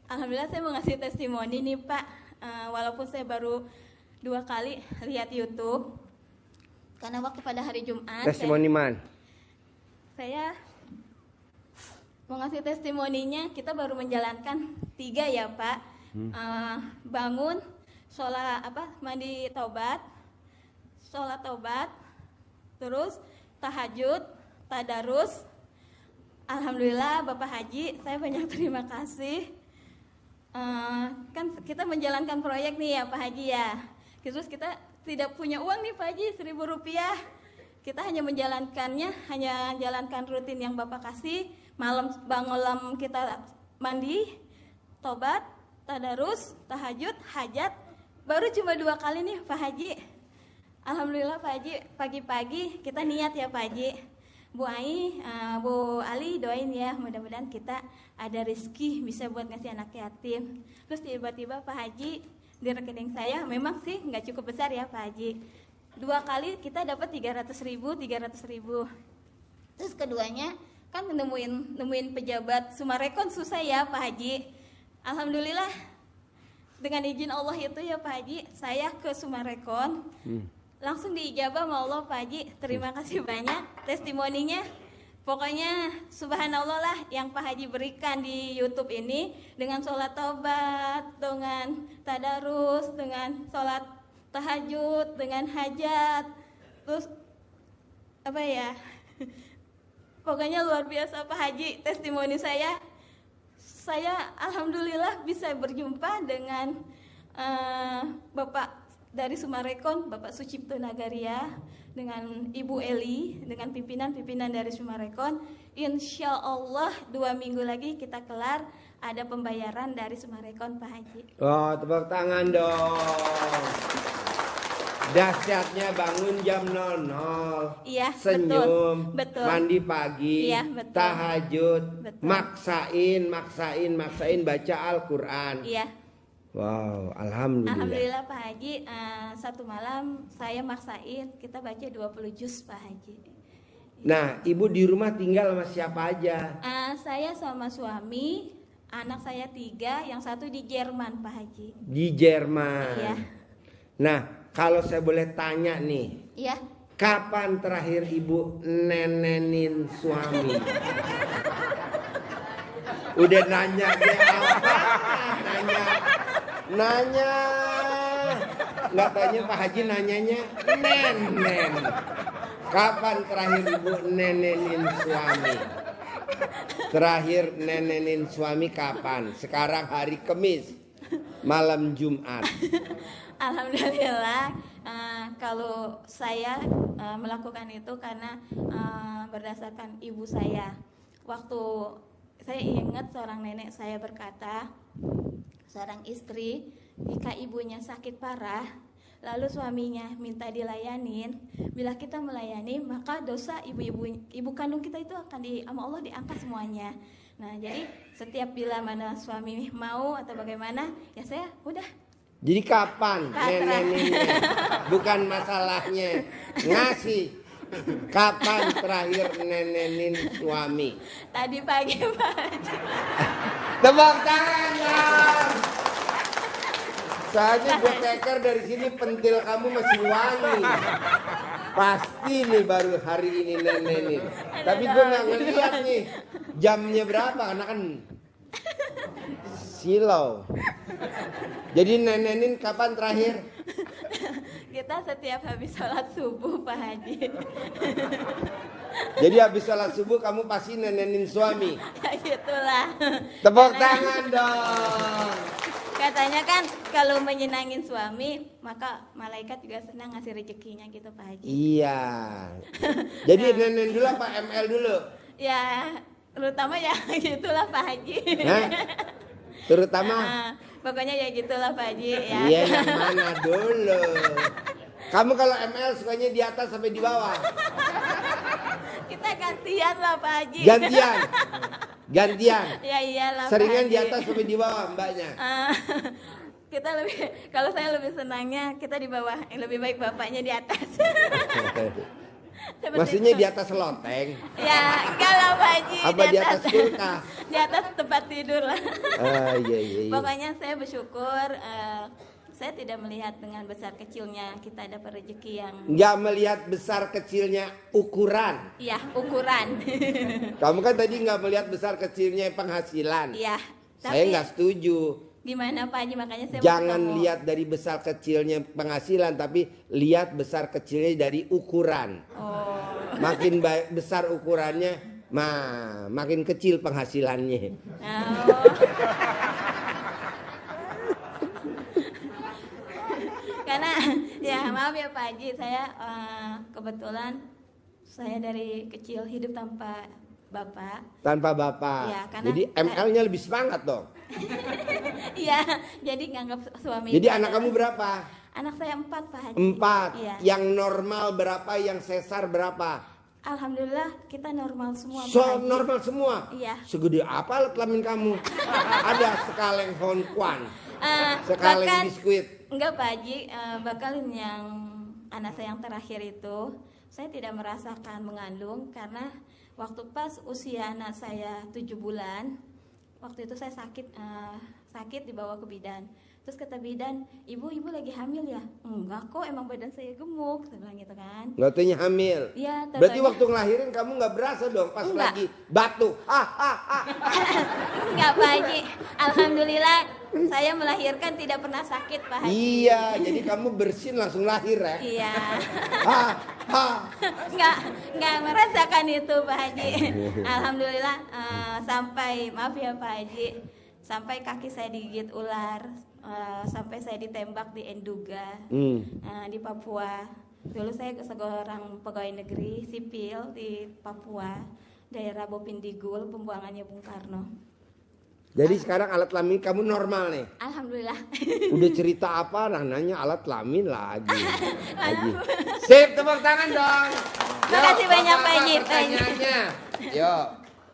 Alhamdulillah saya mau ngasih testimoni nih Pak. Walaupun saya baru 2 kali lihat YouTube, karena waktu pada hari Jumat Testimoni man. saya mau ngasih testimoninya. Kita baru menjalankan 3 ya Pak. Bangun, sholat mandi taubat, sholat taubat, terus tahajud, tadarus. Alhamdulillah Bapak Haji, saya banyak terima kasih. Kan kita menjalankan proyek nih ya Pak Haji ya. Terus kita tidak punya uang nih Pak Haji, 1.000 rupiah. Kita hanya menjalankannya, hanya jalankan rutin yang Bapak kasih. Malam kita mandi, tobat, tadarus, tahajud, hajat. Baru cuma 2 kali nih Pak Haji. Alhamdulillah Pak Haji, pagi-pagi kita niat ya Pak Haji. Bu Ai, Bu Ali doain ya, mudah-mudahan kita ada rezeki bisa buat ngasih anak yatim. Terus tiba-tiba Pak Haji, di rekening saya memang sih nggak cukup besar ya Pak Haji. 2 kali kita dapat 300.000. Terus keduanya kan nemuin pejabat Sumarekon susah ya Pak Haji. Alhamdulillah dengan izin Allah itu ya Pak Haji, saya ke Sumarekon. Langsung diijabah sama Allah Pak Haji. Terima kasih banyak testimoninya. Pokoknya subhanallah lah yang Pak Haji berikan di YouTube ini, dengan sholat taubat, dengan tadarus, dengan sholat tahajud, dengan hajat. Terus pokoknya luar biasa Pak Haji testimoni saya. Saya alhamdulillah bisa berjumpa dengan Bapak dari Sumarekon, Bapak Sucipto Nagaria, dengan Ibu Eli, dengan pimpinan-pimpinan dari Sumarekon. Insya Allah 2 minggu lagi kita kelar, ada pembayaran dari Sumarekon Pak Haji. Oh, tepuk tangan dong. Dahsyatnya bangun jam 00. Iya, senyum, betul. mandi pagi, Iya, betul. tahajud, Betul. maksain baca Al-Quran. Iya. Wow, alhamdulillah. Alhamdulillah Pak Haji, satu malam saya maksain kita baca 20 juz Pak Haji. Nah, ibu di rumah tinggal sama siapa aja? Saya sama suami, anak saya 3, yang 1 di Jerman Pak Haji. Di Jerman. Iya. Nah, kalau saya boleh tanya nih, Iya. kapan terakhir ibu nenenin suami? Udah nanya dia apa? Nanya. Nggak tanya Pak Haji, nanyanya nenen. Kapan terakhir ibu nenenin suami? Terakhir nenenin suami kapan? Sekarang hari Kamis, malam Jumat. Alhamdulillah, kalau saya melakukan itu karena berdasarkan ibu saya. Waktu saya ingat seorang nenek saya berkata, seorang istri jika ibunya sakit parah lalu suaminya minta dilayanin, bila kita melayani maka dosa ibu kandung kita itu akan sama Allah diangkat semuanya. Nah, jadi setiap bila mana suami mau atau bagaimana, ya saya udah. Jadi kapan neneninnya? Bukan masalahnya ngasih. Kapan terakhir nenenin suami? Tadi pagi Pak. Tepuk tangan dong. Soalnya gue teker dari sini pentil kamu masih wangi. Pasti nih baru hari ini nenenin. Tapi gue nggak ngeliat nih jamnya berapa karena kan silau. Jadi nenenin kapan terakhir? Kita setiap habis sholat subuh Pak Haji. Jadi habis sholat subuh kamu pasti nenenin suami. Ya gitulah. Tepuk tangan dong. Katanya kan kalau menyenangin suami maka malaikat juga senang ngasih rezekinya gitu Pak Haji. Iya. Jadi nenen dulu apa ML dulu? Ya terutama ya gitulah Pak Haji. Hah? Terutama? Pokoknya ya gitulah Pak Haji ya. Iya, yang mana dulu? Kamu kalau ML sukanya di atas sampai di bawah? Kita gantian lah Pak Haji. Gantian. Ya iyalah. Seringan Pak di Haji. atas sampai di bawah mbaknya. Kita kalau saya lebih senangnya kita di bawah, yang lebih baik bapaknya di atas. Seperti Maksudnya itu. di atas loteng? Ya, enggak lah Pak Haji. Apa di atas kulkas? Di atas tempat tidur lah. Ah, iya, iya, iya. Pokoknya saya bersyukur saya tidak melihat dengan besar kecilnya kita dapat rezeki yang Nggak melihat besar kecilnya ukuran. ya ukuran. Kamu kan tadi nggak melihat besar kecilnya penghasilan. Iya. Saya nggak setuju. Gimana Pak Haji, makanya saya mau Jangan ketemu. lihat dari besar kecilnya penghasilan, tapi lihat besar kecilnya dari ukuran. Oh. Makin besar ukurannya, makin kecil penghasilannya. Oh. Karena ya maaf ya Pak Haji, saya kebetulan saya dari kecil hidup tanpa bapak. Tanpa bapak. Ya, karena Jadi ML-nya lebih semangat dong. Iya, jadi nganggap suami. Jadi itu anak adalah- kamu berapa? Anak saya 4 Pak Haji. 4. Iya. Yang normal berapa? Yang sesar berapa? Alhamdulillah kita normal semua Pak So Haji. normal semua. Iya. Segede apa alat kelamin kamu? Ada sekaleng honkuan, sekaleng Bahkan biskuit. enggak Pak Haji, bahkan yang anak saya yang terakhir itu saya tidak merasakan mengandung karena waktu pas usia anak saya 7 bulan, waktu itu saya sakit dibawa ke bidan. Terus kata bidan, ibu lagi hamil ya? Enggak kok, emang badan saya gemuk, saya bilang gitu kan. Nggak taunya hamil. Iya, Berarti taunya- waktu ngelahirin kamu nggak berasa dong pas Enggak. lagi batu. Enggak Pak Haji, alhamdulillah saya melahirkan tidak pernah sakit Pak Haji. Iya, jadi kamu bersin langsung lahir ya. Iya. Ha. Enggak merasakan itu Pak Haji. Alhamdulillah sampai maaf ya Pak Haji, sampai kaki saya digigit ular, sampai saya ditembak di Enduga, di Papua. Dulu saya seorang pegawai negeri sipil di Papua, daerah Bopindigul, pembuangannya Bung Karno. Jadi sekarang alat kelamin kamu normal nih. Alhamdulillah. Udah cerita apa, nanya alat kelamin lagi. Sip, tepuk tangan dong. Makasih banyak, Pak Haji. Pertanyaannya. Yuk.